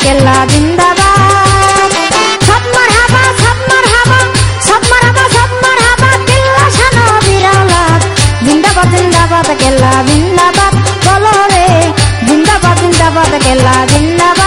কেল্লা জিন্দাবাদ। সব মারহাবা সব মারহাবা সব মারহাবা সব মারহাবা কেল্লা শান বিরালাত। জিন্দাবাদ জিন্দাবাদ কেল্লা জিন্দাবাদ বলো রে জিন্দাবাদ জিন্দাবাদ কেল্লা জিন্দাবাদ।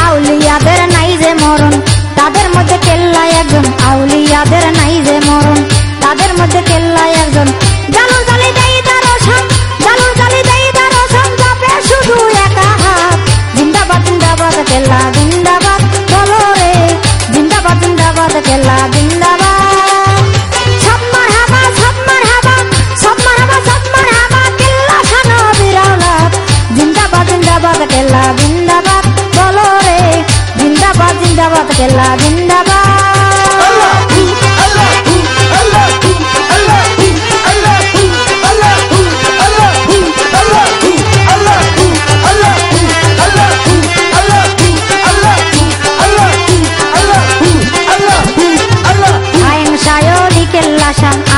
আউলিয়াদের নাই যে মরণ তাদের মধ্যে কেল্লা একজন। আউলিয়াদের নাই যে মরণ তাদের মধ্যে কেল্লা একজন। জালুর জালি দেই দারোশন জালুর জালি দেই দারোশন যাবে শুধু একা হাত। জিন্দাবাদ জিন্দাবাদ কেল্লা জিন্দাবাদ বলো রে জিন্দাবাদ জিন্দাবাদ কেল্লা জিন্দাবাদ। সব মারহাবা সব মারহাবা সব মারহাবা সব মারহাবা কেল্লা শান বিরালাত। জিন্দাবাদ জিন্দাবাদ কেল্লা জিন্দাবাদ বলো রে জিন্দাবাদ জিন্দাবাদ কেল্লা জিন্দাবাদ।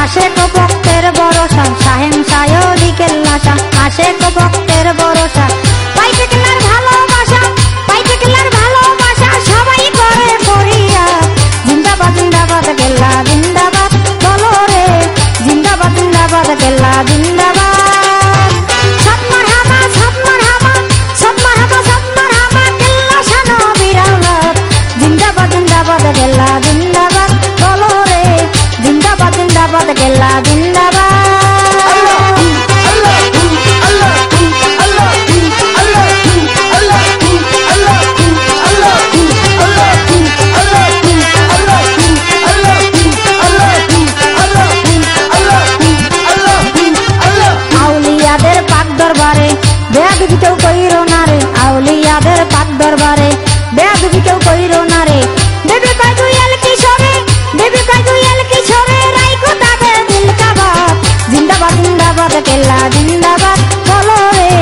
আশেক ভক্তের ভরসা সাহেংসায়লি কেল্লাসা আশেক ভক্তের ভরসা। পাইতে কেল্লার ভালোবাসা পাইতে কেল্লার ভালোবাসা সবাই করে করিয়া। জিন্দাবাদ জিন্দাবাদ কেল্লা জিন্দাবাদ বলো রে জিন্দাবাদ জিন্দাবাদ কেল্লা জিন্দাবাদ। সব মারহাবা সব মারহাবা সব মারহাবা সব মারহাবা কেল্লা শান বিরালাত। জিন্দাবাদ জিন্দাবাদ কেল্লা জিন্দাবাদ বলো রে জিন্দাবাদ জিন্দাবাদ কেল্লা জিন্দাবাদ। আউলিয়াদের পাক দরবারে বেয়াদবি কেউ কইরো না রে। আউলিয়াদের পাক দরবারে বেয়াদবি কেউ কইরো না রে। দেবী কয় দুইয়াল কিশোরে দেবী কয় দুইয়াল কিশোরে রাইকো তাবে দিল কাবাব। জিন্দাবাদ জিন্দাবাদ কেল্লা জিন্দাবাদ বলো রে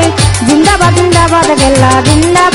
জিন্দাবাদ জিন্দাবাদ কেল্লা জিন্দাবাদ।